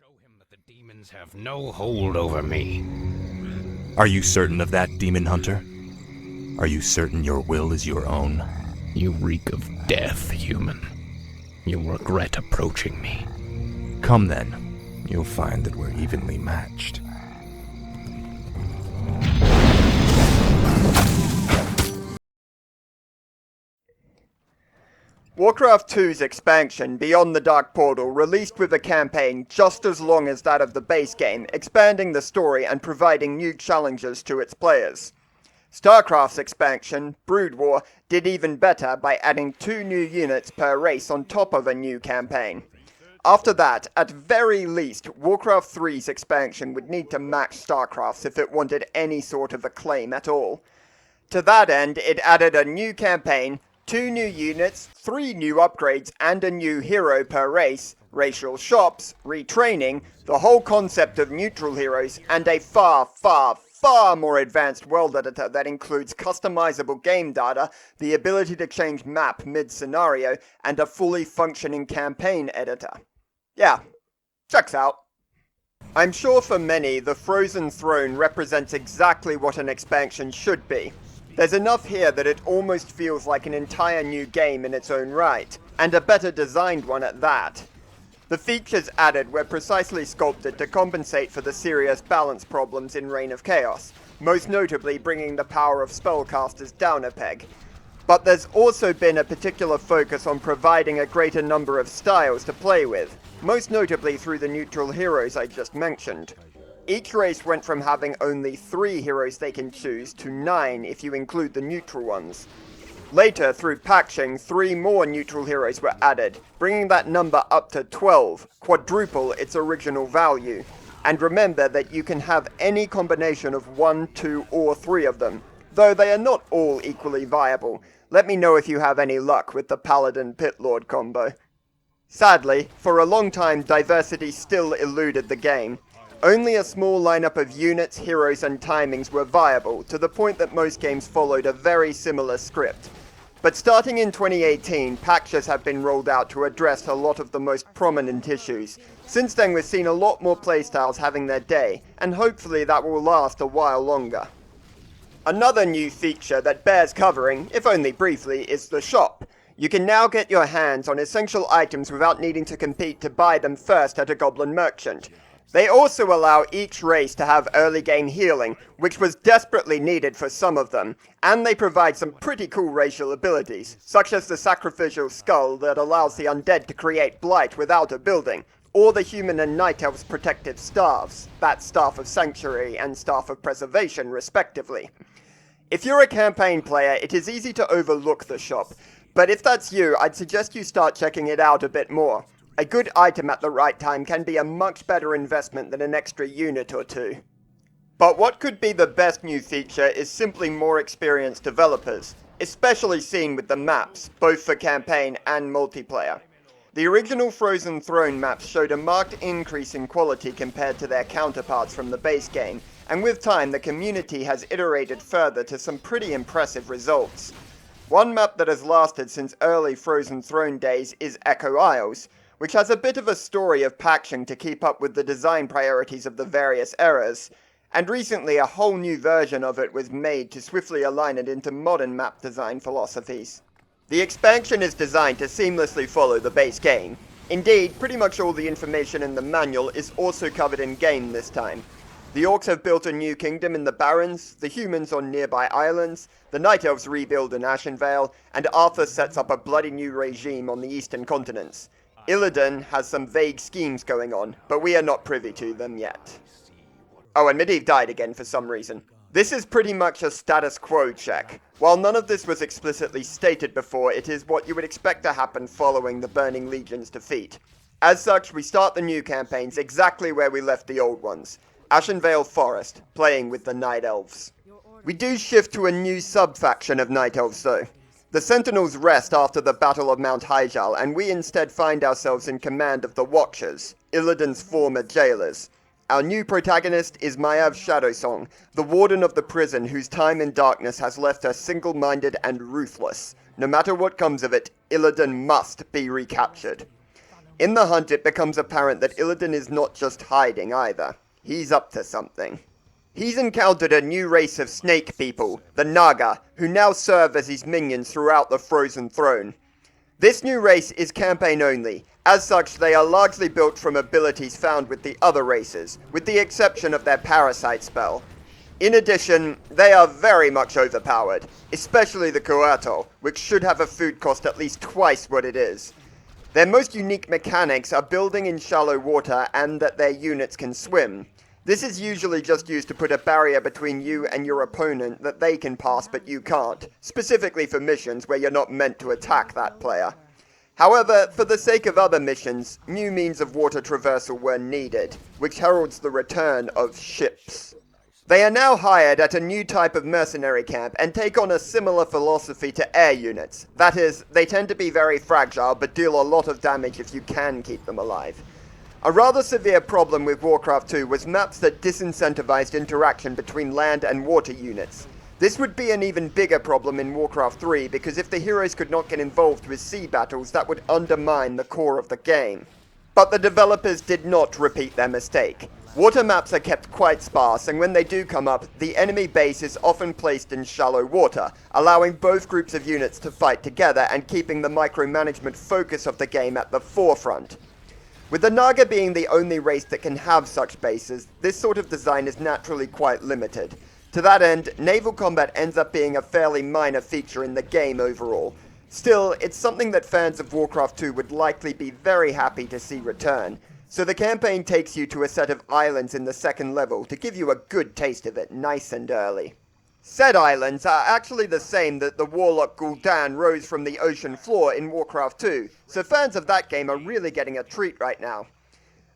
Show him that the demons have no hold over me. Are you certain of that, Demon Hunter? Are you certain your will is your own? You reek of death, human. You'll regret approaching me. Come then. You'll find that we're evenly matched. Warcraft 2's expansion, Beyond the Dark Portal, released with a campaign just as long as that of the base game, expanding the story and providing new challenges to its players. StarCraft's expansion, Brood War, did even better by adding 2 new units per race on top of a new campaign. After that, at very least, Warcraft 3's expansion would need to match StarCraft's if it wanted any sort of acclaim at all. To that end, it added a new campaign, 2 new units, 3 new upgrades, and a new hero per race, racial shops, retraining, the whole concept of neutral heroes, and a far more advanced world editor that includes customizable game data, the ability to change map mid-scenario, and a fully functioning campaign editor. Yeah, checks out. I'm sure for many, the Frozen Throne represents exactly what an expansion should be. There's enough here that it almost feels like an entire new game in its own right, and a better designed one at that. The features added were precisely sculpted to compensate for the serious balance problems in Reign of Chaos, most notably bringing the power of spellcasters down a peg. But there's also been a particular focus on providing a greater number of styles to play with, most notably through the neutral heroes I just mentioned. Each race went from having only 3 heroes they can choose to 9 if you include the neutral ones. Later, through patching, 3 more neutral heroes were added, bringing that number up to 12, quadruple its original value. And remember that you can have any combination of 1, 2, or 3 of them, though they are not all equally viable. Let me know if you have any luck with the Paladin Pit Lord combo. Sadly, for a long time diversity still eluded the game. Only a small lineup of units, heroes, and timings were viable, to the point that most games followed a very similar script. But starting in 2018, patches have been rolled out to address a lot of the most prominent issues. Since then, we've seen a lot more playstyles having their day, and hopefully that will last a while longer. Another new feature that bears covering, if only briefly, is the shop. You can now get your hands on essential items without needing to compete to buy them first at a goblin merchant. They also allow each race to have early game healing, which was desperately needed for some of them, and they provide some pretty cool racial abilities, such as the sacrificial skull that allows the undead to create blight without a building, or the human and night elves protective staffs, that's Staff of Sanctuary and Staff of Preservation respectively. If you're a campaign player, it is easy to overlook the shop, but if that's you, I'd suggest you start checking it out a bit more. A good item at the right time can be a much better investment than an extra unit or 2. But what could be the best new feature is simply more experienced developers, especially seen with the maps, both for campaign and multiplayer. The original Frozen Throne maps showed a marked increase in quality compared to their counterparts from the base game, and with time the community has iterated further to some pretty impressive results. One map that has lasted since early Frozen Throne days is Echo Isles, which has a bit of a story of patching to keep up with the design priorities of the various eras, and recently a whole new version of it was made to swiftly align it into modern map design philosophies. The expansion is designed to seamlessly follow the base game. Indeed, pretty much all the information in the manual is also covered in-game this time. The Orcs have built a new kingdom in the Barrens, the humans on nearby islands, the Night Elves rebuild in Ashenvale, and Arthas sets up a bloody new regime on the eastern continents. Illidan has some vague schemes going on, but we are not privy to them yet. Oh, and Maiev died again for some reason. This is pretty much a status quo check. While none of this was explicitly stated before, it is what you would expect to happen following the Burning Legion's defeat. As such, we start the new campaigns exactly where we left the old ones. Ashenvale Forest, playing with the Night Elves. We do shift to a new sub-faction of Night Elves though. The Sentinels rest after the Battle of Mount Hyjal, and we instead find ourselves in command of the Watchers, Illidan's former jailers. Our new protagonist is Maiev Shadowsong, the warden of the prison whose time in darkness has left her single-minded and ruthless. No matter what comes of it, Illidan must be recaptured. In the hunt, it becomes apparent that Illidan is not just hiding either. He's up to something. He's encountered a new race of snake people, the Naga, who now serve as his minions throughout the Frozen Throne. This new race is campaign only. As such, they are largely built from abilities found with the other races, with the exception of their parasite spell. In addition, they are very much overpowered, especially the Coatl, which should have a food cost at least twice what it is. Their most unique mechanics are building in shallow water and that their units can swim. This is usually just used to put a barrier between you and your opponent that they can pass but you can't, specifically for missions where you're not meant to attack that player. However, for the sake of other missions, new means of water traversal were needed, which heralds the return of ships. They are now hired at a new type of mercenary camp and take on a similar philosophy to air units. That is, they tend to be very fragile but deal a lot of damage if you can keep them alive. A rather severe problem with Warcraft 2 was maps that disincentivized interaction between land and water units. This would be an even bigger problem in Warcraft 3 because if the heroes could not get involved with sea battles, that would undermine the core of the game. But the developers did not repeat their mistake. Water maps are kept quite sparse, and when they do come up, the enemy base is often placed in shallow water, allowing both groups of units to fight together and keeping the micromanagement focus of the game at the forefront. With the Naga being the only race that can have such bases, this sort of design is naturally quite limited. To that end, naval combat ends up being a fairly minor feature in the game overall. Still, it's something that fans of Warcraft 2 would likely be very happy to see return. So the campaign takes you to a set of islands in the second level to give you a good taste of it nice and early. Said islands are actually the same that the warlock Gul'dan rose from the ocean floor in Warcraft 2, so fans of that game are really getting a treat right now.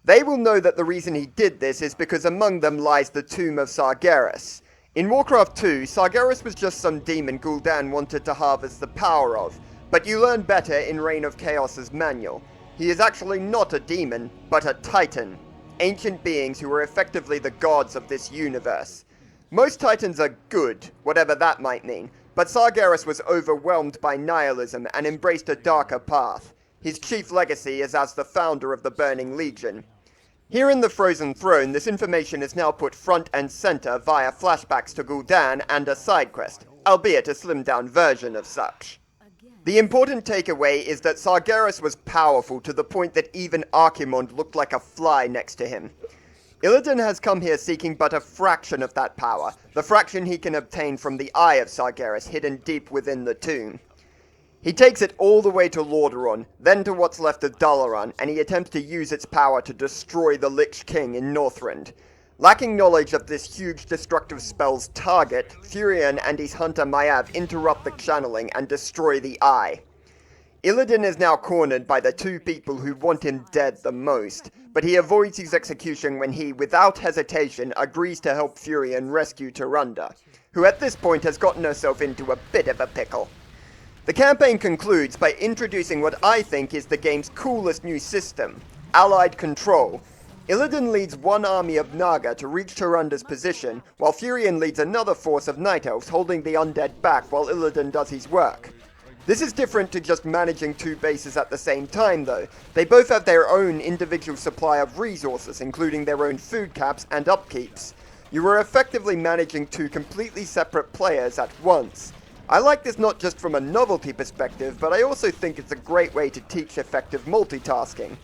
They will know that the reason he did this is because among them lies the tomb of Sargaras. In Warcraft 2, Sargaras was just some demon Gul'dan wanted to harvest the power of, but you learn better in Reign of Chaos's manual. He is actually not a demon, but a titan. Ancient beings who are effectively the gods of this universe. Most titans are good, whatever that might mean, but Sargaras was overwhelmed by nihilism and embraced a darker path. His chief legacy is as the founder of the Burning Legion. Here in the Frozen Throne, this information is now put front and center via flashbacks to Gul'dan and a side quest, albeit a slimmed-down version of such. The important takeaway is that Sargaras was powerful to the point that even Archimonde looked like a fly next to him. Illidan has come here seeking but a fraction of that power, the fraction he can obtain from the Eye of Sargaras hidden deep within the tomb. He takes it all the way to Lordaeron, then to what's left of Dalaran, and he attempts to use its power to destroy the Lich King in Northrend. Lacking knowledge of this huge destructive spell's target, Furion and his hunter Maiev interrupt the channeling and destroy the Eye. Illidan is now cornered by the two people who want him dead the most, but he avoids his execution when he, without hesitation, agrees to help Furion rescue Tyrande, who at this point has gotten herself into a bit of a pickle. The campaign concludes by introducing what I think is the game's coolest new system, Allied Control. Illidan leads one army of Naga to reach Tyrande's position, while Furion leads another force of Night Elves holding the undead back while Illidan does his work. This is different to just managing two bases at the same time though. They both have their own individual supply of resources, including their own food caps and upkeeps. You are effectively managing two completely separate players at once. I like this not just from a novelty perspective, but I also think it's a great way to teach effective multitasking.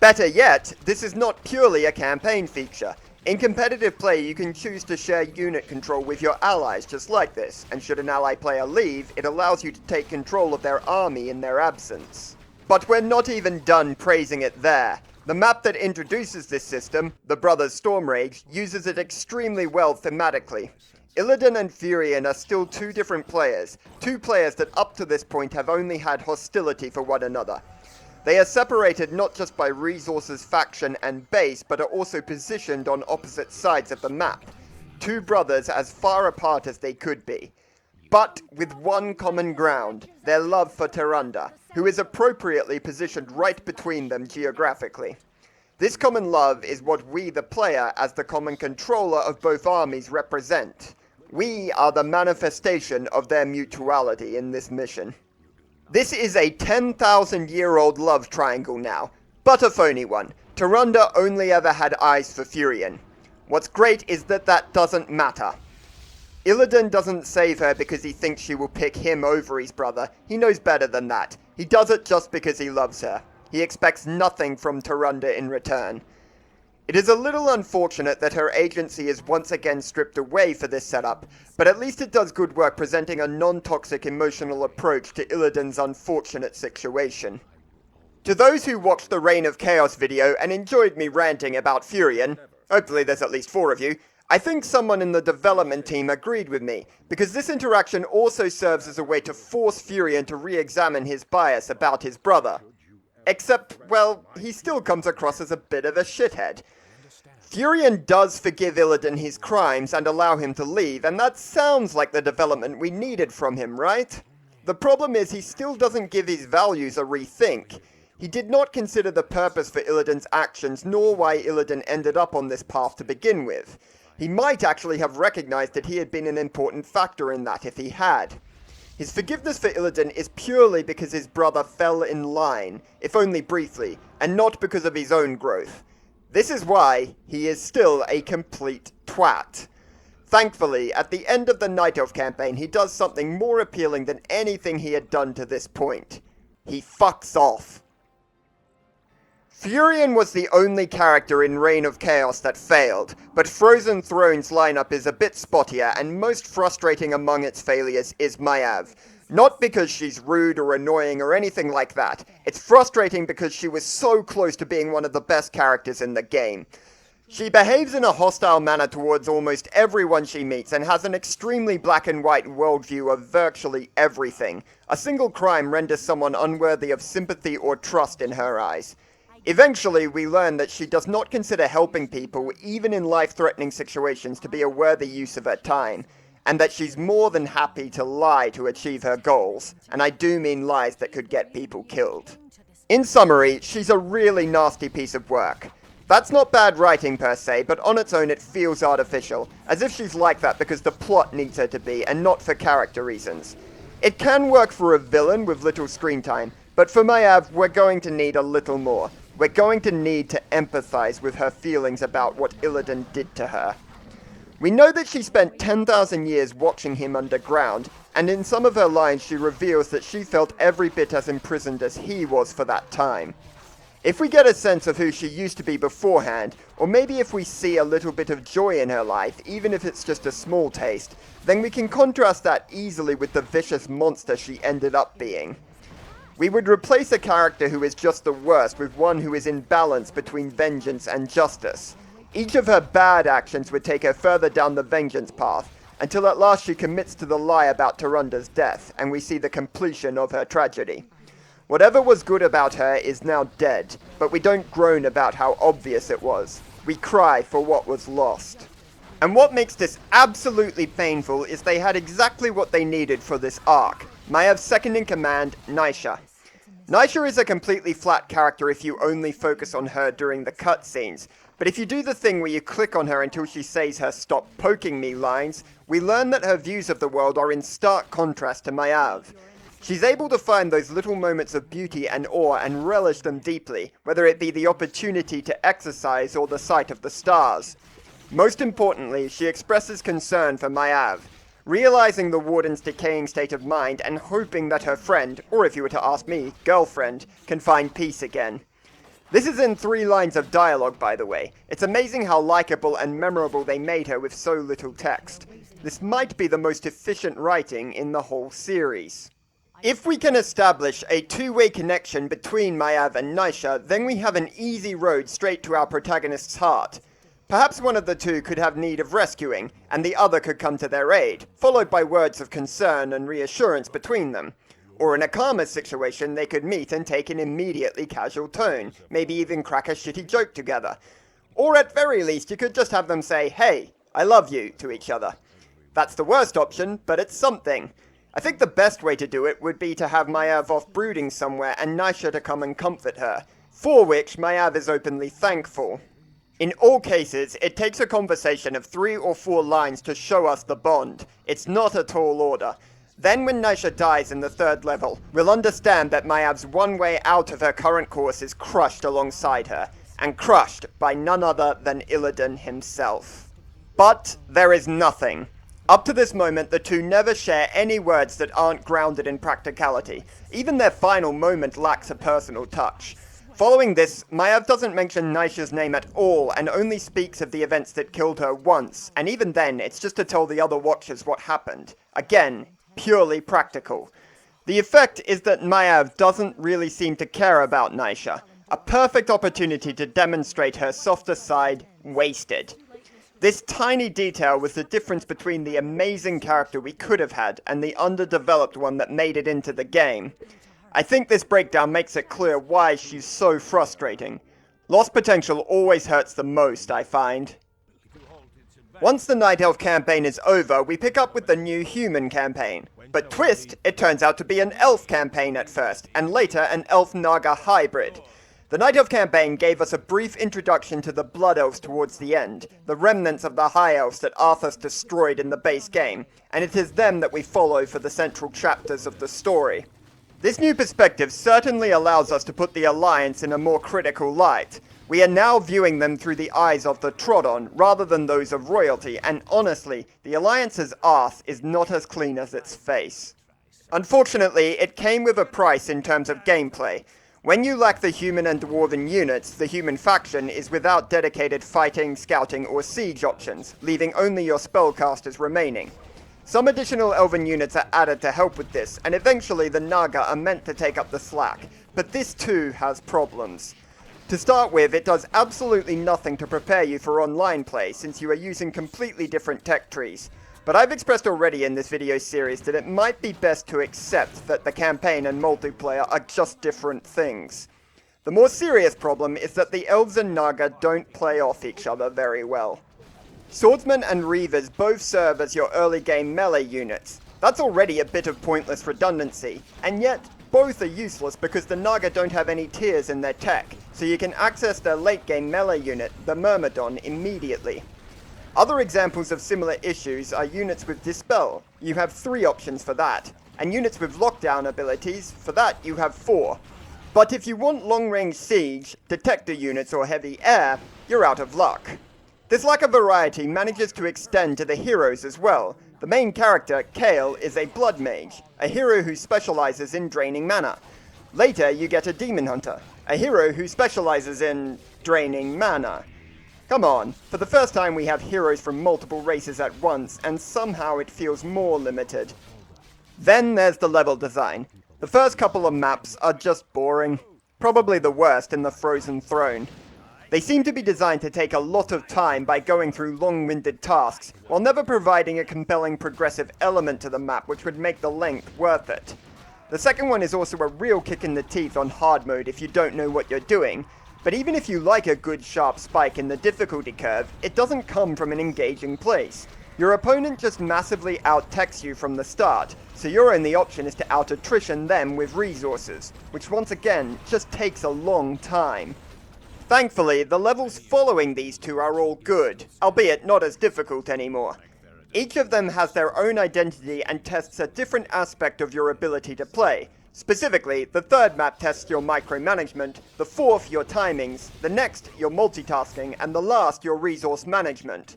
Better yet, this is not purely a campaign feature. In competitive play, you can choose to share unit control with your allies just like this, and should an ally player leave, it allows you to take control of their army in their absence. But we're not even done praising it there. The map that introduces this system, the Brothers Stormrage, uses it extremely well thematically. Illidan and Furion are still two different players, two players that up to this point have only had hostility for one another. They are separated not just by resources, faction, and base, but are also positioned on opposite sides of the map. Two brothers as far apart as they could be. But with one common ground, their love for Tyrande, who is appropriately positioned right between them geographically. This common love is what we, the player, as the common controller of both armies, represent. We are the manifestation of their mutuality in this mission. This is a 10,000-year-old love triangle now. But a phony one. Tyrande only ever had eyes for Furion. What's great is that that doesn't matter. Illidan doesn't save her because he thinks she will pick him over his brother. He knows better than that. He does it just because he loves her. He expects nothing from Tyrande in return. It is a little unfortunate that her agency is once again stripped away for this setup, but at least it does good work presenting a non-toxic emotional approach to Illidan's unfortunate situation. To those who watched the Reign of Chaos video and enjoyed me ranting about Furion, hopefully there's at least 4 of you, I think someone in the development team agreed with me, because this interaction also serves as a way to force Furion to re-examine his bias about his brother. Except, well, he still comes across as a bit of a shithead. Furion does forgive Illidan his crimes and allow him to leave, and that sounds like the development we needed from him, right? The problem is he still doesn't give his values a rethink. He did not consider the purpose for Illidan's actions, nor why Illidan ended up on this path to begin with. He might actually have recognized that he had been an important factor in that if he had. His forgiveness for Illidan is purely because his brother fell in line, if only briefly, and not because of his own growth. This is why he is still a complete twat. Thankfully, at the end of the Night Elf campaign, he does something more appealing than anything he had done to this point. He fucks off. Furion was the only character in Reign of Chaos that failed, but Frozen Throne's lineup is a bit spottier, and most frustrating among its failures is Maiev. Not because she's rude or annoying or anything like that. It's frustrating because she was so close to being one of the best characters in the game. She behaves in a hostile manner towards almost everyone she meets and has an extremely black and white worldview of virtually everything. A single crime renders someone unworthy of sympathy or trust in her eyes. Eventually, we learn that she does not consider helping people, even in life-threatening situations, to be a worthy use of her time, and that she's more than happy to lie to achieve her goals, and I do mean lies that could get people killed. In summary, she's a really nasty piece of work. That's not bad writing per se, but on its own it feels artificial, as if she's like that because the plot needs her to be, and not for character reasons. It can work for a villain with little screen time, but for Maiev, we're going to need a little more. We're going to need to empathize with her feelings about what Illidan did to her. We know that she spent 10,000 years watching him underground, and in some of her lines she reveals that she felt every bit as imprisoned as he was for that time. If we get a sense of who she used to be beforehand, or maybe if we see a little bit of joy in her life, even if it's just a small taste, then we can contrast that easily with the vicious monster she ended up being. We would replace a character who is just the worst with one who is in balance between vengeance and justice. Each of her bad actions would take her further down the vengeance path, until at last she commits to the lie about Tyrande's death, and we see the completion of her tragedy. Whatever was good about her is now dead, but we don't groan about how obvious it was. We cry for what was lost. And what makes this absolutely painful is they had exactly what they needed for this arc. Maiev's second-in-command, Naisha. Naisha is a completely flat character if you only focus on her during the cutscenes, but if you do the thing where you click on her until she says her "stop poking me" lines, we learn that her views of the world are in stark contrast to Maiev. She's able to find those little moments of beauty and awe and relish them deeply, whether it be the opportunity to exercise or the sight of the stars. Most importantly, she expresses concern for Maiev, realizing the Warden's decaying state of mind and hoping that her friend, or if you were to ask me, girlfriend, can find peace again. This is in 3 lines of dialogue, by the way. It's amazing how likable and memorable they made her with so little text. This might be the most efficient writing in the whole series. If we can establish a 2-way connection between Maiev and Naisha, then we have an easy road straight to our protagonist's heart. Perhaps one of the two could have need of rescuing, and the other could come to their aid, followed by words of concern and reassurance between them. Or in a calmer situation, they could meet and take an immediately casual tone, maybe even crack a shitty joke together. Or at very least, you could just have them say, "Hey, I love you," to each other. That's the worst option, but it's something. I think the best way to do it would be to have Maiev off brooding somewhere and Naisha to come and comfort her, for which Maiev is openly thankful. In all cases, it takes a conversation of 3 or 4 lines to show us the bond. It's not a tall order. Then when Naisha dies in the 3rd level, we'll understand that Maiev's one way out of her current course is crushed alongside her, and crushed by none other than Illidan himself. But there is nothing. Up to this moment, the two never share any words that aren't grounded in practicality. Even their final moment lacks a personal touch. Following this, Maiev doesn't mention Naisha's name at all, and only speaks of the events that killed her once, and even then, it's just to tell the other Watchers what happened. Again, purely practical. The effect is that Maiev doesn't really seem to care about Naisha. A perfect opportunity to demonstrate her softer side, wasted. This tiny detail was the difference between the amazing character we could have had and the underdeveloped one that made it into the game. I think this breakdown makes it clear why she's so frustrating. Lost potential always hurts the most, I find. Once the Night Elf campaign is over, we pick up with the new Human campaign. But twist, it turns out to be an Elf campaign at first, and later an Elf-Naga hybrid. The Night Elf campaign gave us a brief introduction to the Blood Elves towards the end, the remnants of the High Elves that Arthas destroyed in the base game, and it is them that we follow for the central chapters of the story. This new perspective certainly allows us to put the Alliance in a more critical light. We are now viewing them through the eyes of the Trodden, rather than those of royalty, and honestly, the Alliance's arse is not as clean as its face. Unfortunately, it came with a price in terms of gameplay. When you lack the human and dwarven units, the human faction is without dedicated fighting, scouting, or siege options, leaving only your spellcasters remaining. Some additional elven units are added to help with this, and eventually the Naga are meant to take up the slack, but this too has problems. To start with, it does absolutely nothing to prepare you for online play, since you are using completely different tech trees. But I've expressed already in this video series that it might be best to accept that the campaign and multiplayer are just different things. The more serious problem is that the Elves and Naga don't play off each other very well. Swordsmen and Reavers both serve as your early game melee units. That's already a bit of pointless redundancy, and yet both are useless because the Naga don't have any tiers in their tech, so you can access their late game melee unit, the Myrmidon, immediately. Other examples of similar issues are units with Dispel. You have 3 options for that, and units with Lockdown abilities, for that you have 4. But if you want long-range siege, detector units or heavy air, you're out of luck. This lack of variety manages to extend to the heroes as well. The main character, Kael, is a blood mage, a hero who specializes in draining mana. Later, you get a demon hunter, a hero who specializes in draining mana. Come on, for the first time we have heroes from multiple races at once, and somehow it feels more limited. Then there's the level design. The first couple of maps are just boring, probably the worst in the Frozen Throne. They seem to be designed to take a lot of time by going through long-winded tasks, while never providing a compelling progressive element to the map which would make the length worth it. The second one is also a real kick in the teeth on hard mode if you don't know what you're doing, but even if you like a good sharp spike in the difficulty curve, it doesn't come from an engaging place. Your opponent just massively out-techs you from the start, so your only option is to out-attrition them with resources, which once again just takes a long time. Thankfully, the levels following these two are all good, albeit not as difficult anymore. Each of them has their own identity and tests a different aspect of your ability to play. Specifically, the third map tests your micromanagement, the fourth your timings, the next your multitasking, and the last your resource management.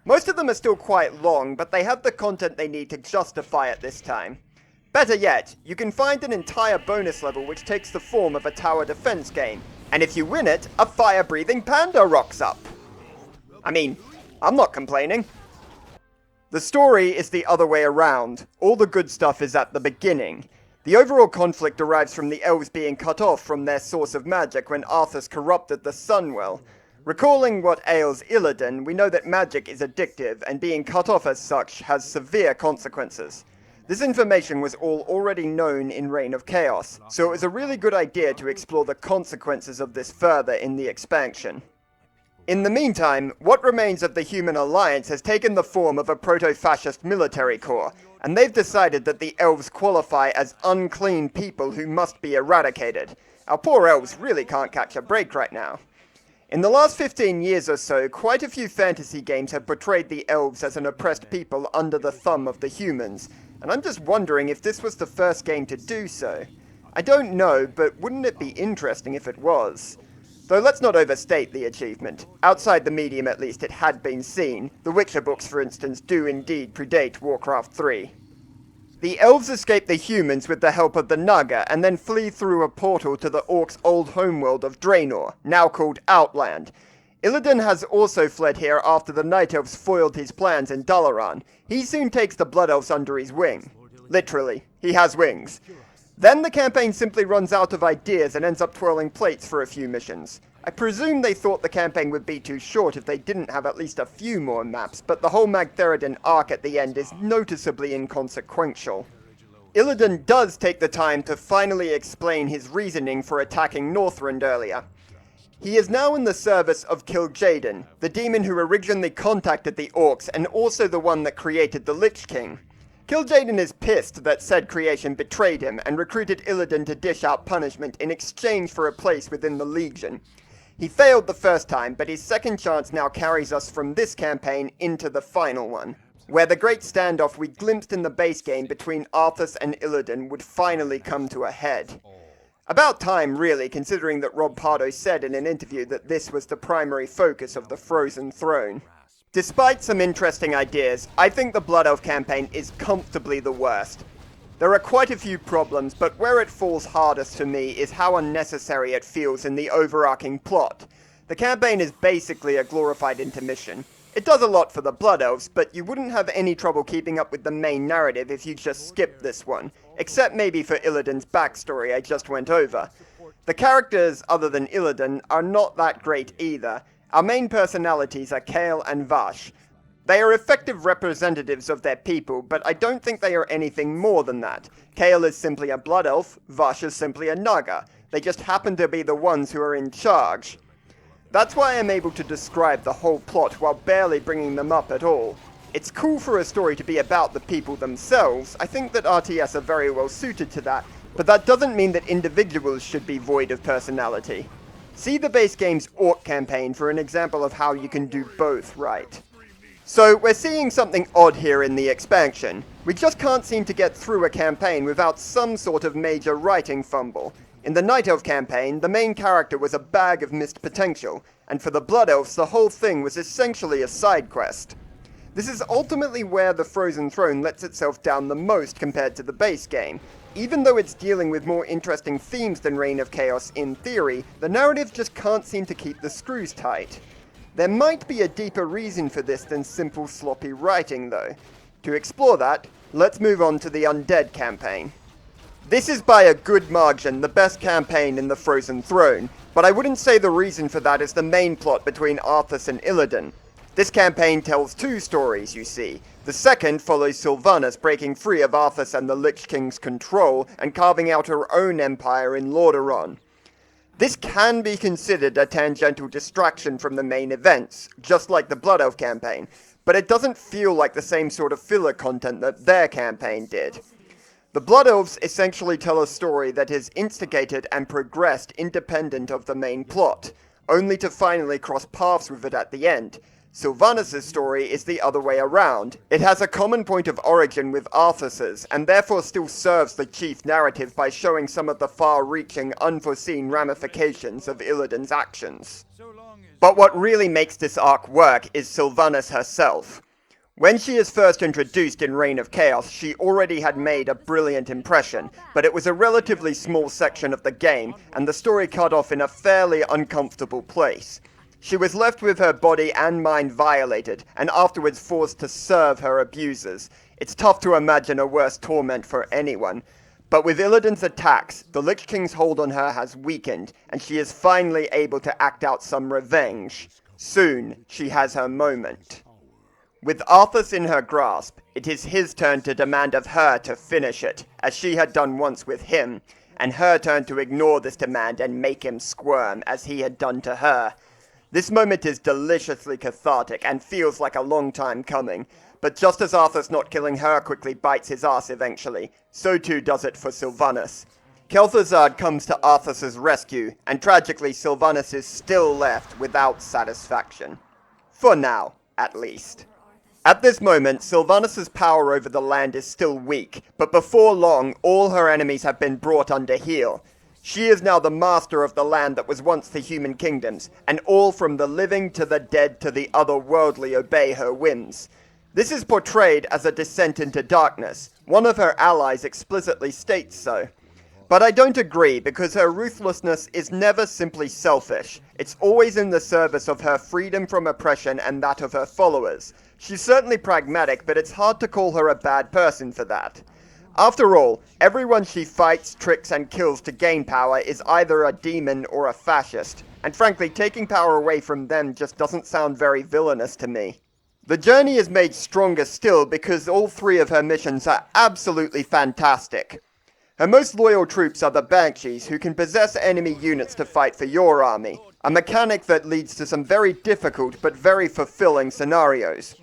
Most of them are still quite long, but they have the content they need to justify it this time. Better yet, you can find an entire bonus level which takes the form of a tower defense game, and if you win it, a fire-breathing panda rocks up. I mean, I'm not complaining. The story is the other way around. All the good stuff is at the beginning. The overall conflict derives from the elves being cut off from their source of magic when Arthas corrupted the Sunwell. Recalling what ails Illidan, we know that magic is addictive, and being cut off as such has severe consequences. This information was all already known in Reign of Chaos, so it was a really good idea to explore the consequences of this further in the expansion. In the meantime, what remains of the Human Alliance has taken the form of a proto-fascist military corps, and they've decided that the elves qualify as unclean people who must be eradicated. Our poor elves really can't catch a break right now. In the last 15 years or so, quite a few fantasy games have portrayed the elves as an oppressed people under the thumb of the humans, and I'm just wondering if this was the first game to do so. I don't know, but wouldn't it be interesting if it was? Though let's not overstate the achievement. Outside the medium at least it had been seen. The Witcher books, for instance, do indeed predate Warcraft 3. The elves escape the humans with the help of the Naga, and then flee through a portal to the Orcs' old homeworld of Draenor, now called Outland. Illidan has also fled here after the Night Elves foiled his plans in Dalaran. He soon takes the Blood Elves under his wing. Literally, he has wings. Then the campaign simply runs out of ideas and ends up twirling plates for a few missions. I presume they thought the campaign would be too short if they didn't have at least a few more maps, but the whole Magtheridon arc at the end is noticeably inconsequential. Illidan does take the time to finally explain his reasoning for attacking Northrend earlier. He is now in the service of Kil'jaeden, the demon who originally contacted the Orcs and also the one that created the Lich King. Kil'jaeden is pissed that said creation betrayed him and recruited Illidan to dish out punishment in exchange for a place within the Legion. He failed the first time, but his second chance now carries us from this campaign into the final one, where the great standoff we glimpsed in the base game between Arthas and Illidan would finally come to a head. About time, really, considering that Rob Pardo said in an interview that this was the primary focus of the Frozen Throne. Despite some interesting ideas, I think the Blood Elf campaign is comfortably the worst. There are quite a few problems, but where it falls hardest for me is how unnecessary it feels in the overarching plot. The campaign is basically a glorified intermission. It does a lot for the Blood Elves, but you wouldn't have any trouble keeping up with the main narrative if you just skipped this one, except maybe for Illidan's backstory I just went over. The characters, other than Illidan, are not that great either. Our main personalities are Kael and Vash. They are effective representatives of their people, but I don't think they are anything more than that. Kael is simply a Blood Elf, Vash is simply a Naga. They just happen to be the ones who are in charge. That's why I'm able to describe the whole plot while barely bringing them up at all. It's cool for a story to be about the people themselves. I think that RTS are very well suited to that, but that doesn't mean that individuals should be void of personality. See the base game's Orc Campaign for an example of how you can do both right. So, we're seeing something odd here in the expansion. We just can't seem to get through a campaign without some sort of major writing fumble. In the Night Elf campaign, the main character was a bag of missed potential, and for the Blood Elves, the whole thing was essentially a side quest. This is ultimately where the Frozen Throne lets itself down the most compared to the base game. Even though it's dealing with more interesting themes than Reign of Chaos in theory, the narrative just can't seem to keep the screws tight. There might be a deeper reason for this than simple sloppy writing though. To explore that, let's move on to the Undead campaign. This is by a good margin the best campaign in the Frozen Throne, but I wouldn't say the reason for that is the main plot between Arthas and Illidan. This campaign tells two stories, you see. The second follows Sylvanas breaking free of Arthas and the Lich King's control and carving out her own empire in Lordaeron. This can be considered a tangential distraction from the main events, just like the Blood Elf campaign, but it doesn't feel like the same sort of filler content that their campaign did. The Blood Elves essentially tell a story that is instigated and progressed independent of the main plot, only to finally cross paths with it at the end. Sylvanas' story is the other way around. It has a common point of origin with Arthas's, and therefore still serves the chief narrative by showing some of the far-reaching, unforeseen ramifications of Illidan's actions. But what really makes this arc work is Sylvanas herself. When she is first introduced in Reign of Chaos, she already had made a brilliant impression, but it was a relatively small section of the game, and the story cut off in a fairly uncomfortable place. She was left with her body and mind violated, and afterwards forced to serve her abusers. It's tough to imagine a worse torment for anyone. But with Illidan's attacks, the Lich King's hold on her has weakened, and she is finally able to act out some revenge. Soon, she has her moment. With Arthas in her grasp, it is his turn to demand of her to finish it, as she had done once with him, and her turn to ignore this demand and make him squirm, as he had done to her. This moment is deliciously cathartic and feels like a long time coming, but just as Arthas not killing her quickly bites his ass eventually, so too does it for Sylvanas. Kel'Thuzad comes to Arthas' rescue, and tragically Sylvanas is still left without satisfaction. For now, at least. At this moment, Sylvanas' power over the land is still weak, but before long, all her enemies have been brought under heel. She is now the master of the land that was once the human kingdoms, and all from the living to the dead to the otherworldly obey her whims. This is portrayed as a descent into darkness. One of her allies explicitly states so. But I don't agree, because her ruthlessness is never simply selfish. It's always in the service of her freedom from oppression and that of her followers. She's certainly pragmatic, but it's hard to call her a bad person for that. After all, everyone she fights, tricks, and kills to gain power is either a demon or a fascist. And frankly, taking power away from them just doesn't sound very villainous to me. The journey is made stronger still because all three of her missions are absolutely fantastic. Her most loyal troops are the Banshees, who can possess enemy units to fight for your army, a mechanic that leads to some very difficult but very fulfilling scenarios.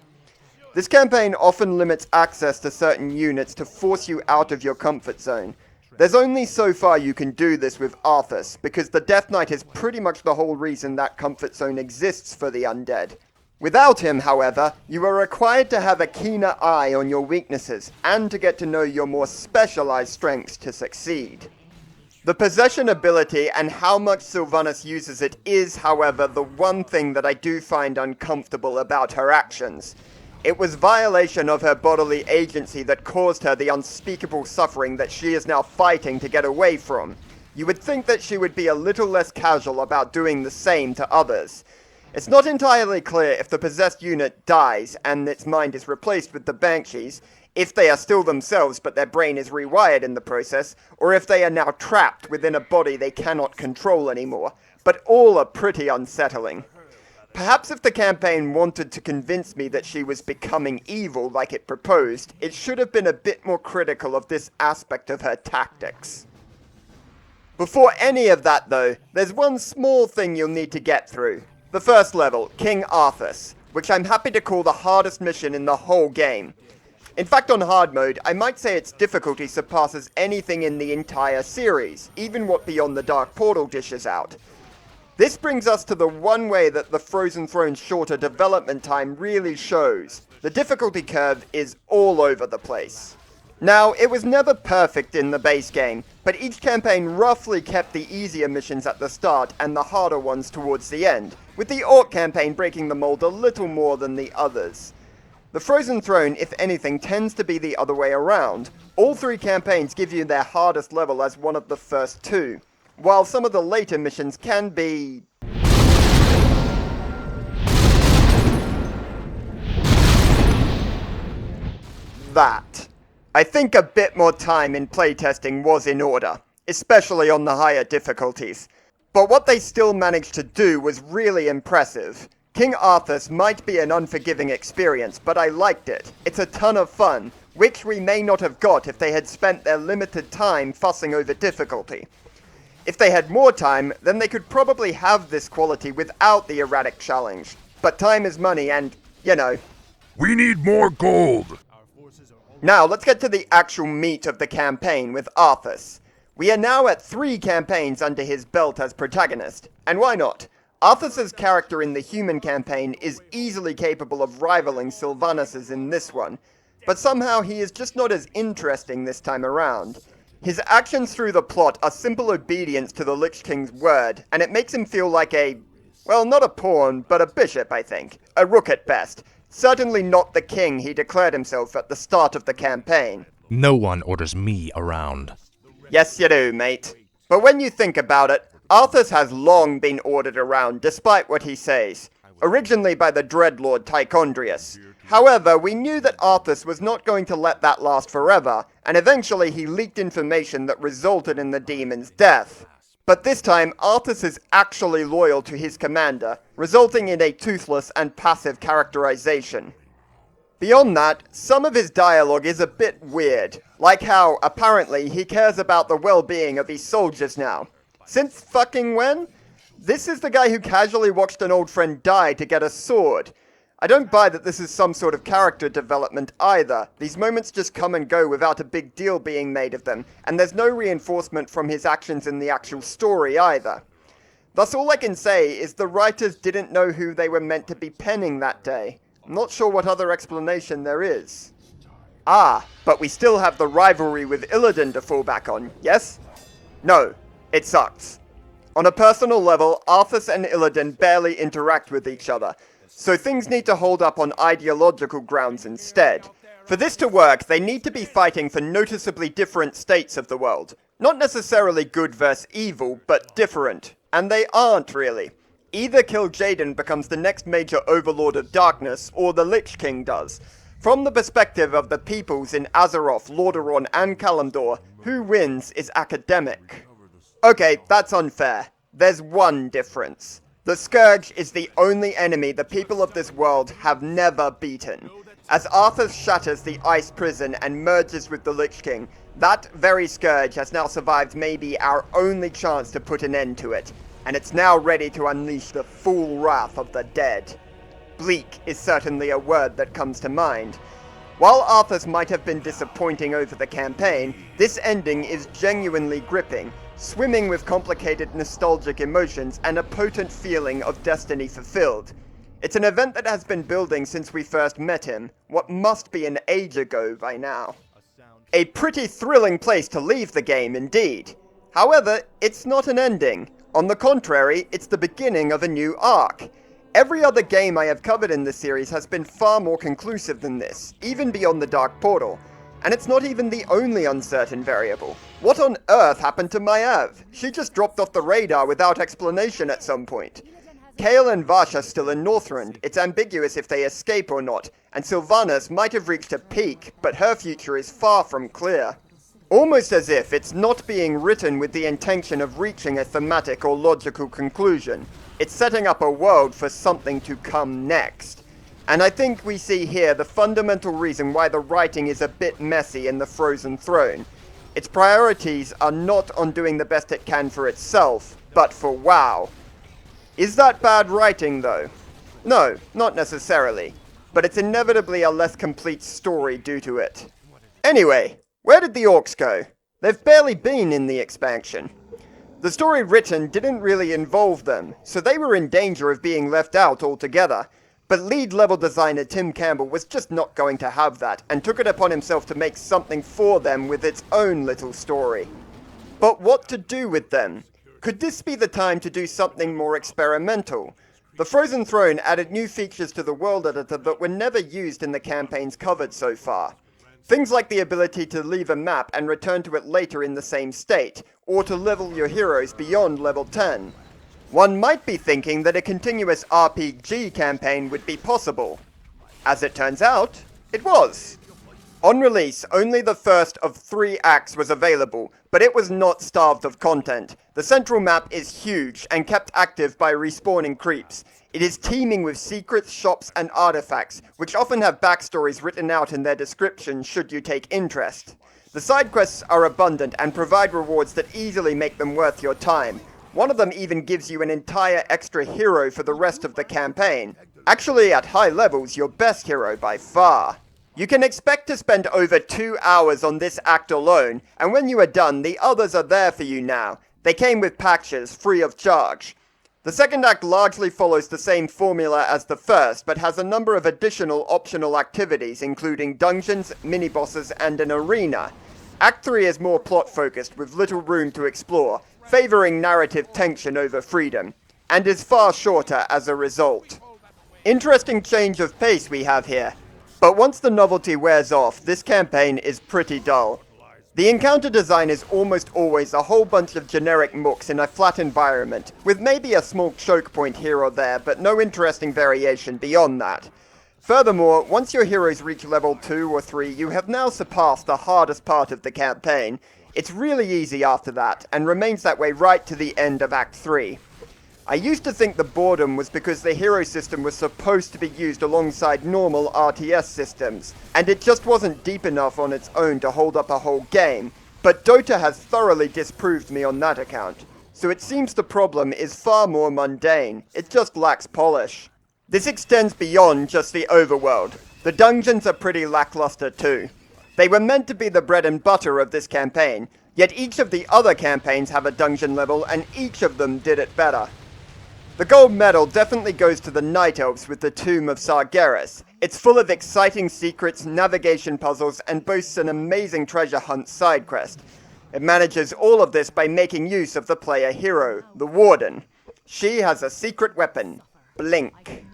This campaign often limits access to certain units to force you out of your comfort zone. There's only so far you can do this with Arthas, because the Death Knight is pretty much the whole reason that comfort zone exists for the undead. Without him, however, you are required to have a keener eye on your weaknesses, and to get to know your more specialized strengths to succeed. The possession ability and how much Sylvanas uses it is, however, the one thing that I do find uncomfortable about her actions. It was violation of her bodily agency that caused her the unspeakable suffering that she is now fighting to get away from. You would think that she would be a little less casual about doing the same to others. It's not entirely clear if the possessed unit dies and its mind is replaced with the Banshees, if they are still themselves but their brain is rewired in the process, or if they are now trapped within a body they cannot control anymore, but all are pretty unsettling. Perhaps if the campaign wanted to convince me that she was becoming evil like it proposed, it should have been a bit more critical of this aspect of her tactics. Before any of that though, there's one small thing you'll need to get through. The first level, King Arthas, which I'm happy to call the hardest mission in the whole game. In fact, on hard mode, I might say its difficulty surpasses anything in the entire series, even what Beyond the Dark Portal dishes out. This brings us to the one way that the Frozen Throne's shorter development time really shows. The difficulty curve is all over the place. Now, it was never perfect in the base game, but each campaign roughly kept the easier missions at the start and the harder ones towards the end, with the Orc Campaign breaking the mold a little more than the others. The Frozen Throne, if anything, tends to be the other way around. All three campaigns give you their hardest level as one of the first two, while some of the later missions can be... that. I think a bit more time in playtesting was in order, especially on the higher difficulties. But what they still managed to do was really impressive. King Arthas might be an unforgiving experience, but I liked it. It's a ton of fun, which we may not have got if they had spent their limited time fussing over difficulty. If they had more time, then they could probably have this quality without the erratic challenge. But time is money and, you know. We need more gold! Now, let's get to the actual meat of the campaign with Arthas. We are now at 3 campaigns under his belt as protagonist. And why not? Arthas' character in the human campaign is easily capable of rivaling Sylvanas' in this one. But somehow he is just not as interesting this time around. His actions through the plot are simple obedience to the Lich King's word, and it makes him feel like a... well, not a pawn, but a bishop, I think. A rook at best. Certainly not the king he declared himself at the start of the campaign. No one orders me around. Yes, you do, mate. But when you think about it, Arthas has long been ordered around, despite what he says. Originally by the Dreadlord Tichondrius. However, we knew that Arthas was not going to let that last forever, and eventually he leaked information that resulted in the demon's death. But this time, Arthas is actually loyal to his commander, resulting in a toothless and passive characterization. Beyond that, some of his dialogue is a bit weird, like how, apparently, he cares about the well-being of his soldiers now. Since fucking when? This is the guy who casually watched an old friend die to get a sword. I don't buy that this is some sort of character development either. These moments just come and go without a big deal being made of them, and there's no reinforcement from his actions in the actual story either. Thus all I can say is the writers didn't know who they were meant to be penning that day. Not sure what other explanation there is. Ah, but we still have the rivalry with Illidan to fall back on, yes? No, it sucks. On a personal level, Arthas and Illidan barely interact with each other, so things need to hold up on ideological grounds instead. For this to work, they need to be fighting for noticeably different states of the world. Not necessarily good versus evil, but different. And they aren't really. Either Kil'jaeden becomes the next major overlord of darkness, or the Lich King does. From the perspective of the peoples in Azeroth, Lordaeron, and Kalimdor, who wins is academic. Okay, that's unfair. There's one difference. The Scourge is the only enemy the people of this world have never beaten. As Arthas shatters the ice prison and merges with the Lich King, that very Scourge has now survived maybe our only chance to put an end to it, and it's now ready to unleash the full wrath of the dead. Bleak is certainly a word that comes to mind. While Arthas might have been disappointing over the campaign, this ending is genuinely gripping, swimming with complicated nostalgic emotions and a potent feeling of destiny fulfilled. It's an event that has been building since we first met him, what must be an age ago by now. A pretty thrilling place to leave the game, indeed. However, it's not an ending. On the contrary, it's the beginning of a new arc. Every other game I have covered in this series has been far more conclusive than this, even beyond the Dark Portal. And it's not even the only uncertain variable. What on earth happened to Maiev? She just dropped off the radar without explanation at some point. Kael and Vash are still in Northrend. It's ambiguous if they escape or not, and Sylvanas might have reached a peak, but her future is far from clear. Almost as if it's not being written with the intention of reaching a thematic or logical conclusion. It's setting up a world for something to come next. And I think we see here the fundamental reason why the writing is a bit messy in the Frozen Throne. Its priorities are not on doing the best it can for itself, but for WoW. Is that bad writing, though? No, not necessarily. But it's inevitably a less complete story due to it. Anyway, where did the Orcs go? They've barely been in the expansion. The story written didn't really involve them, so they were in danger of being left out altogether. But lead level designer Tim Campbell was just not going to have that, and took it upon himself to make something for them with its own little story. But what to do with them? Could this be the time to do something more experimental? The Frozen Throne added new features to the world editor that were never used in the campaigns covered so far. Things like the ability to leave a map and return to it later in the same state, or to level your heroes beyond level 10. One might be thinking that a continuous RPG campaign would be possible. As it turns out, it was. On release, only the first of 3 acts was available, but it was not starved of content. The central map is huge and kept active by respawning creeps. It is teeming with secrets, shops, and artifacts, which often have backstories written out in their description should you take interest. The side quests are abundant and provide rewards that easily make them worth your time. One of them even gives you an entire extra hero for the rest of the campaign. Actually, at high levels, your best hero by far. You can expect to spend over 2 hours on this act alone, and when you are done, the others are there for you now. They came with patches, free of charge. The second act largely follows the same formula as the first, but has a number of additional optional activities, including dungeons, mini-bosses, and an arena. Act 3 is more plot-focused, with little room to explore, favoring narrative tension over freedom, and is far shorter as a result. Interesting change of pace we have here. But once the novelty wears off, this campaign is pretty dull. The encounter design is almost always a whole bunch of generic mooks in a flat environment, with maybe a small choke point here or there, but no interesting variation beyond that. Furthermore, once your heroes reach level 2 or 3, you have now surpassed the hardest part of the campaign. It's really easy after that, and remains that way right to the end of Act 3. I used to think the boredom was because the hero system was supposed to be used alongside normal RTS systems, and it just wasn't deep enough on its own to hold up a whole game, but Dota has thoroughly disproved me on that account, so it seems the problem is far more mundane, it just lacks polish. This extends beyond just the overworld. The dungeons are pretty lackluster too. They were meant to be the bread and butter of this campaign, yet each of the other campaigns have a dungeon level and each of them did it better. The gold medal definitely goes to the Night Elves with the Tomb of Sargaras. It's full of exciting secrets, navigation puzzles, and boasts an amazing treasure hunt side quest. It manages all of this by making use of the player hero, the Warden. She has a secret weapon, Blink.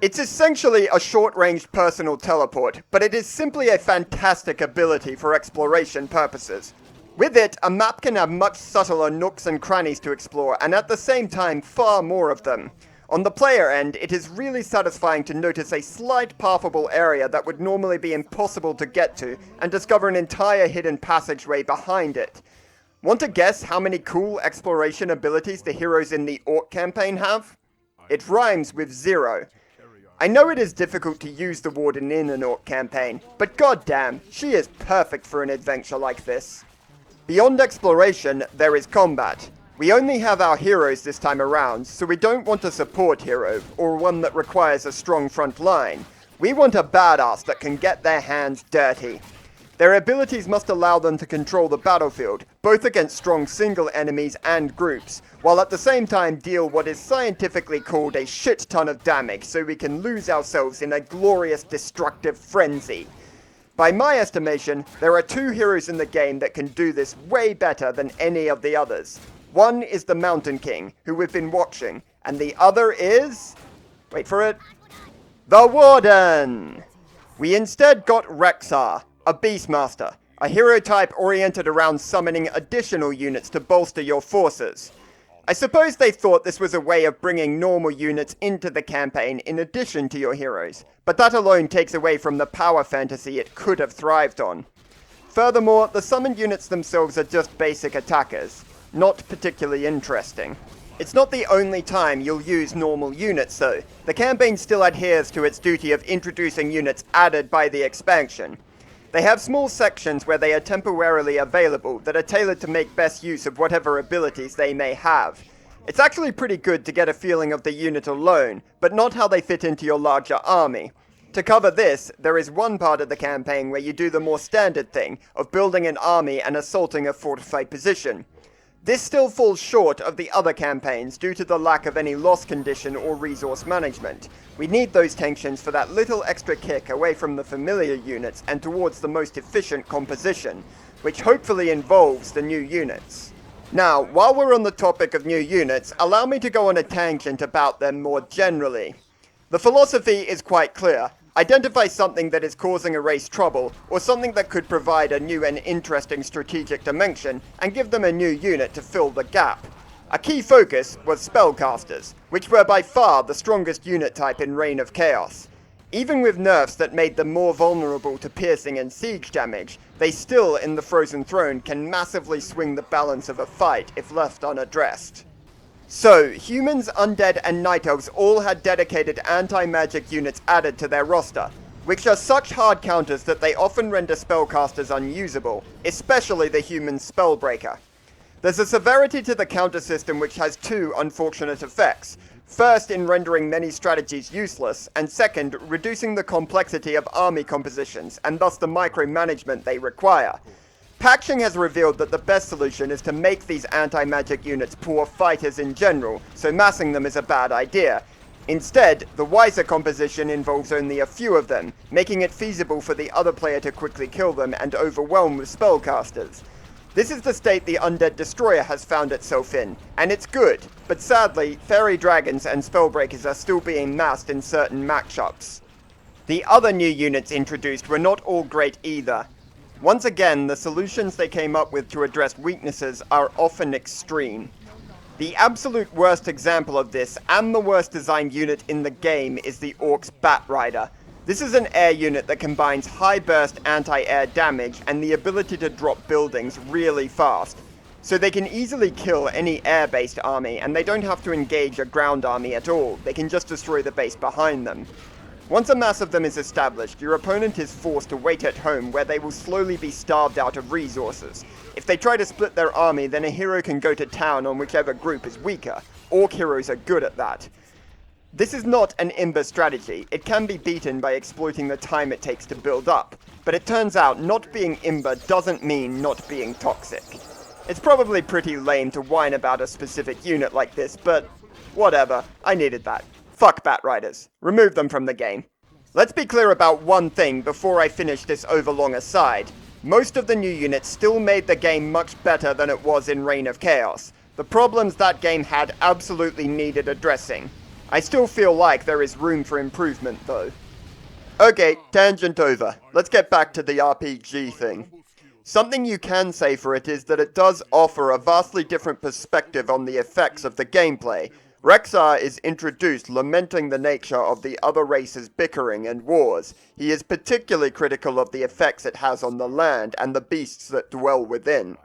It's essentially a short-range personal teleport, but it is simply a fantastic ability for exploration purposes. With it, a map can have much subtler nooks and crannies to explore, and at the same time, far more of them. On the player end, it is really satisfying to notice a slight pathable area that would normally be impossible to get to, and discover an entire hidden passageway behind it. Want to guess how many cool exploration abilities the heroes in the Orc Campaign have? It rhymes with 0. I know it is difficult to use the Warden in an Orc Campaign, but goddamn, she is perfect for an adventure like this. Beyond exploration, there is combat. We only have our heroes this time around, so we don't want a support hero, or one that requires a strong front line. We want a badass that can get their hands dirty. Their abilities must allow them to control the battlefield, both against strong single enemies and groups, while at the same time deal what is scientifically called a shit ton of damage, so we can lose ourselves in a glorious destructive frenzy. By my estimation, there are 2 heroes in the game that can do this way better than any of the others. One is the Mountain King, who we've been watching, and the other is... wait for it... the Warden! We instead got Rexar, a Beastmaster, a hero type oriented around summoning additional units to bolster your forces. I suppose they thought this was a way of bringing normal units into the campaign in addition to your heroes, but that alone takes away from the power fantasy it could have thrived on. Furthermore, the summoned units themselves are just basic attackers, not particularly interesting. It's not the only time you'll use normal units though. The campaign still adheres to its duty of introducing units added by the expansion. They have small sections where they are temporarily available that are tailored to make best use of whatever abilities they may have. It's actually pretty good to get a feeling of the unit alone, but not how they fit into your larger army. To cover this, there is one part of the campaign where you do the more standard thing of building an army and assaulting a fortified position. This still falls short of the other campaigns due to the lack of any loss condition or resource management. We need those tensions for that little extra kick away from the familiar units and towards the most efficient composition, which hopefully involves the new units. Now, while we're on the topic of new units, allow me to go on a tangent about them more generally. The philosophy is quite clear. Identify something that is causing a race trouble, or something that could provide a new and interesting strategic dimension, and give them a new unit to fill the gap. A key focus was spellcasters, which were by far the strongest unit type in Reign of Chaos. Even with nerfs that made them more vulnerable to piercing and siege damage, they still, in the Frozen Throne, can massively swing the balance of a fight if left unaddressed. So, humans, undead, and night elves all had dedicated anti-magic units added to their roster, which are such hard counters that they often render spellcasters unusable, especially the human Spellbreaker. There's a severity to the counter system which has 2 unfortunate effects. First, in rendering many strategies useless, and second, reducing the complexity of army compositions, and thus the micromanagement they require. Patching has revealed that the best solution is to make these anti-magic units poor fighters in general, so massing them is a bad idea. Instead, the wiser composition involves only a few of them, making it feasible for the other player to quickly kill them and overwhelm with spellcasters. This is the state the Undead Destroyer has found itself in, and it's good, but sadly, Fairy Dragons and Spellbreakers are still being massed in certain matchups. The other new units introduced were not all great either. Once again, the solutions they came up with to address weaknesses are often extreme. The absolute worst example of this, and the worst designed unit in the game, is the Orc's Batrider. This is an air unit that combines high burst anti-air damage and the ability to drop buildings really fast. So they can easily kill any air-based army, and they don't have to engage a ground army at all, they can just destroy the base behind them. Once a mass of them is established, your opponent is forced to wait at home where they will slowly be starved out of resources. If they try to split their army, then a hero can go to town on whichever group is weaker. Orc heroes are good at that. This is not an Imber strategy. It can be beaten by exploiting the time it takes to build up. But it turns out not being Imber doesn't mean not being toxic. It's probably pretty lame to whine about a specific unit like this, but Whatever, I needed that. Fuck Batriders. Remove them from the game. Let's be clear about one thing before I finish this overlong aside. Most of the new units still made the game much better than it was in Reign of Chaos. The problems that game had absolutely needed addressing. I still feel like there is room for improvement though. Okay, tangent over. Let's get back to the RPG thing. Something you can say for it is that it does offer a vastly different perspective on the effects of the gameplay. Rexar is introduced lamenting the nature of the other races' bickering and wars. He is particularly critical of the effects it has on the land and the beasts that dwell within.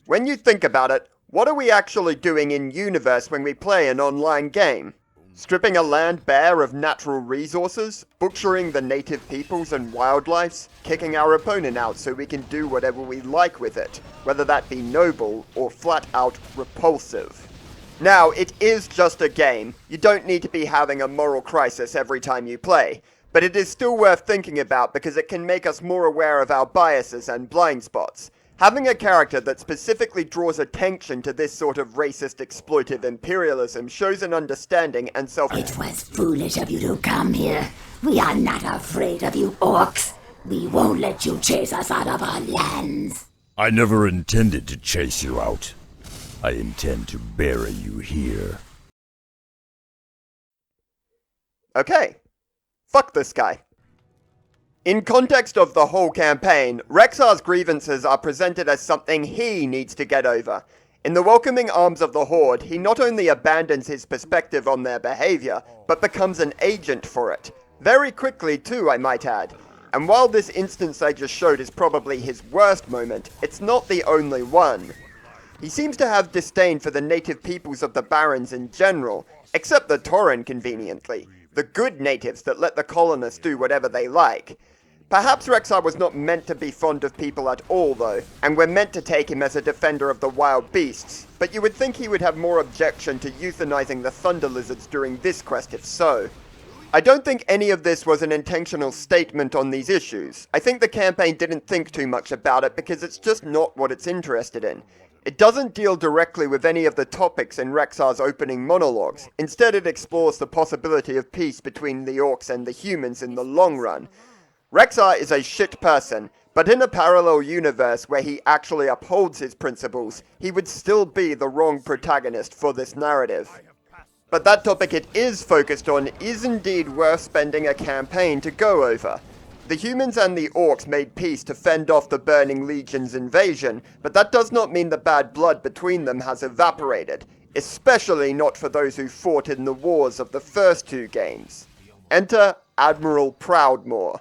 When you think about it, what are we actually doing in-universe when we play an online game? Stripping a land bare of natural resources, butchering the native peoples and wildlife, kicking our opponent out so we can do whatever we like with it, whether that be noble or flat out repulsive. Now, it is just a game. You don't need to be having a moral crisis every time you play, but it is still worth thinking about because it can make us more aware of our biases and blind spots. Having a character that specifically draws attention to this sort of racist exploitive imperialism shows an understanding and It was foolish of you to come here. We are not afraid of you orcs. We won't let you chase us out of our lands. I never intended to chase you out. I intend to bury you here. Okay. Fuck this guy. In context of the whole campaign, Rexar's grievances are presented as something he needs to get over. In the welcoming arms of the Horde, he not only abandons his perspective on their behavior, but becomes an agent for it. Very quickly too, I might add. And while this instance I just showed is probably his worst moment, it's not the only one. He seems to have disdain for the native peoples of the Barrens in general, except the Tauren conveniently, the good natives that let the colonists do whatever they like. Perhaps Rexar was not meant to be fond of people at all though, and we're meant to take him as a defender of the wild beasts, but you would think he would have more objection to euthanizing the thunder lizards during this quest if so. I don't think any of this was an intentional statement on these issues. I think the campaign didn't think too much about it because it's just not what it's interested in. It doesn't deal directly with any of the topics in Rexar's opening monologues. Instead, it explores the possibility of peace between the Orcs and the Humans in the long run. Rexar is a shit person, but in a parallel universe where he actually upholds his principles, he would still be the wrong protagonist for this narrative. But that topic it is focused on is indeed worth spending a campaign to go over. The Humans and the Orcs made peace to fend off the Burning Legion's invasion, but that does not mean the bad blood between them has evaporated, especially not for those who fought in the wars of the first two games. Enter Admiral Proudmoore.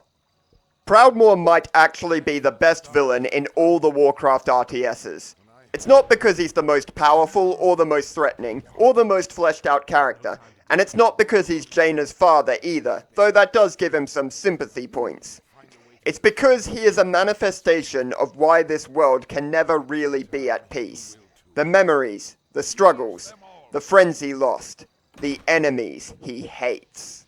Proudmoore might actually be the best villain in all the Warcraft RTSs. It's not because he's the most powerful, or the most threatening, or the most fleshed out character. And it's not because he's Jaina's father either, though that does give him some sympathy points. It's because he is a manifestation of why this world can never really be at peace. The memories, the struggles, the friends he lost, the enemies he hates.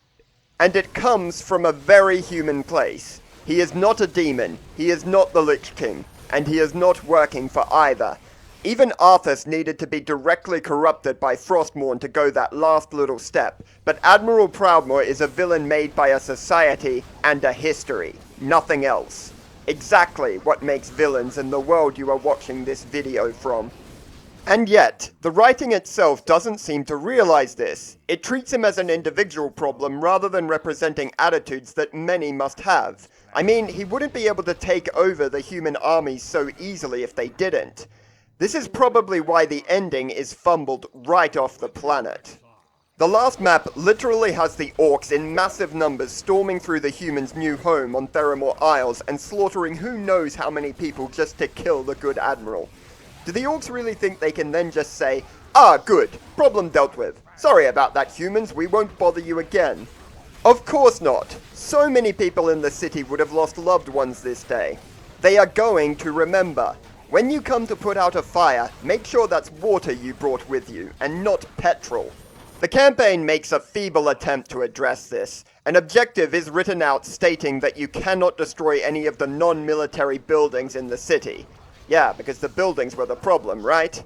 And it comes from a very human place. He is not a demon, he is not the Lich King, and he is not working for either. Even Arthas needed to be directly corrupted by Frostmourne to go that last little step, but Admiral Proudmoore is a villain made by a society and a history, nothing else. Exactly what makes villains in the world you are watching this video from. And yet, the writing itself doesn't seem to realize this. It treats him as an individual problem rather than representing attitudes that many must have. I mean, he wouldn't be able to take over the human armies so easily if they didn't. This is probably why the ending is fumbled right off the planet. The last map literally has the Orcs in massive numbers storming through the humans' new home on Theramore Isles and slaughtering who knows how many people just to kill the good Admiral. Do the Orcs really think they can then just say, "Ah, good, problem dealt with. Sorry about that, humans, we won't bother you again"? Of course not. So many people in the city would have lost loved ones this day. They are going to remember. When you come to put out a fire, make sure that's water you brought with you, and not petrol. The campaign makes a feeble attempt to address this. An objective is written out stating that you cannot destroy any of the non-military buildings in the city. Yeah, because the buildings were the problem, right?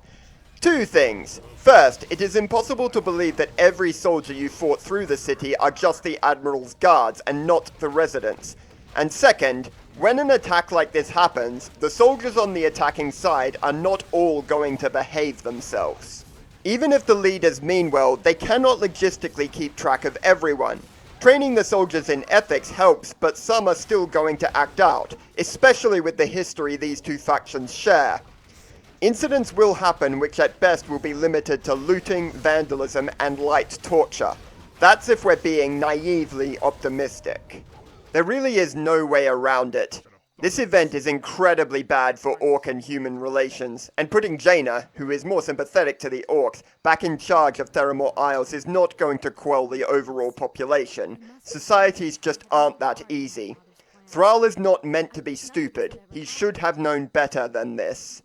Two things. First, it is impossible to believe that every soldier you fought through the city are just the Admiral's guards and not the residents. And second, when an attack like this happens, the soldiers on the attacking side are not all going to behave themselves. Even if the leaders mean well, they cannot logistically keep track of everyone. Training the soldiers in ethics helps, but some are still going to act out, especially with the history these two factions share. Incidents will happen which at best will be limited to looting, vandalism, and light torture. That's if we're being naively optimistic. There really is no way around it. This event is incredibly bad for Orc and human relations, and putting Jaina, who is more sympathetic to the Orcs, back in charge of Theramore Isles is not going to quell the overall population. Societies just aren't that easy. Thrall is not meant to be stupid. He should have known better than this.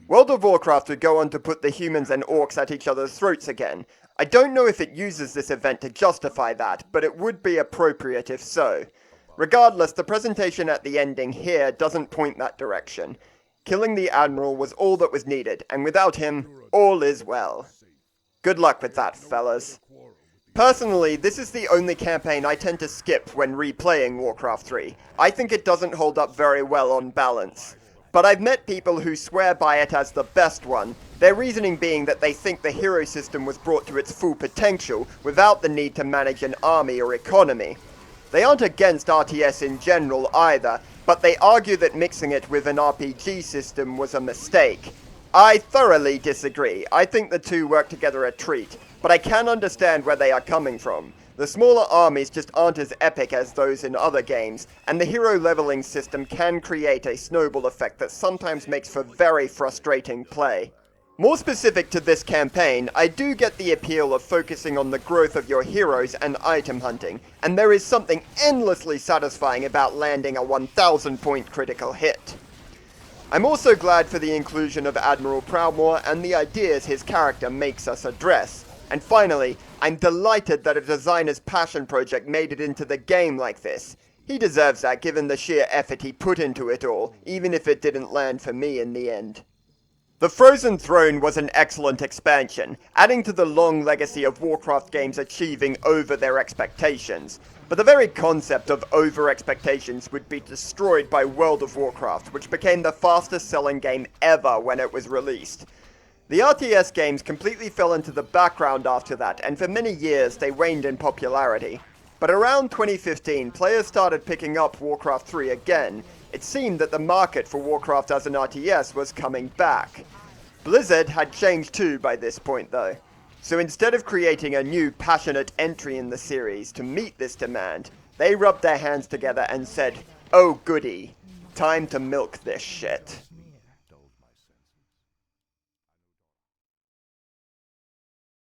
World of Warcraft would go on to put the humans and orcs at each other's throats again. I don't know if it uses this event to justify that, but it would be appropriate if so. Regardless, the presentation at the ending here doesn't point that direction. Killing the Admiral was all that was needed, and without him, all is well. Good luck with that, fellas. Personally, this is the only campaign I tend to skip when replaying Warcraft 3. I think it doesn't hold up very well on balance. But I've met people who swear by it as the best one, their reasoning being that they think the hero system was brought to its full potential without the need to manage an army or economy. They aren't against RTS in general either, but they argue that mixing it with an RPG system was a mistake. I thoroughly disagree. I think the two work together a treat, but I can understand where they are coming from. The smaller armies just aren't as epic as those in other games, and the hero leveling system can create a snowball effect that sometimes makes for very frustrating play. More specific to this campaign, I do get the appeal of focusing on the growth of your heroes and item hunting, and there is something endlessly satisfying about landing a 1000 point critical hit. I'm also glad for the inclusion of Admiral Proudmoore and the ideas his character makes us address. And finally, I'm delighted that a designer's passion project made it into the game like this. He deserves that given the sheer effort he put into it all, even if it didn't land for me in the end. The Frozen Throne was an excellent expansion, adding to the long legacy of Warcraft games achieving over their expectations. But the very concept of over-expectations would be destroyed by World of Warcraft, which became the fastest selling game ever when it was released. The RTS games completely fell into the background after that, and for many years they waned in popularity. But around 2015, players started picking up Warcraft 3 again. It seemed that the market for Warcraft as an RTS was coming back. Blizzard had changed too by this point though. So instead of creating a new passionate entry in the series to meet this demand, they rubbed their hands together and said, "Oh goody, time to milk this shit."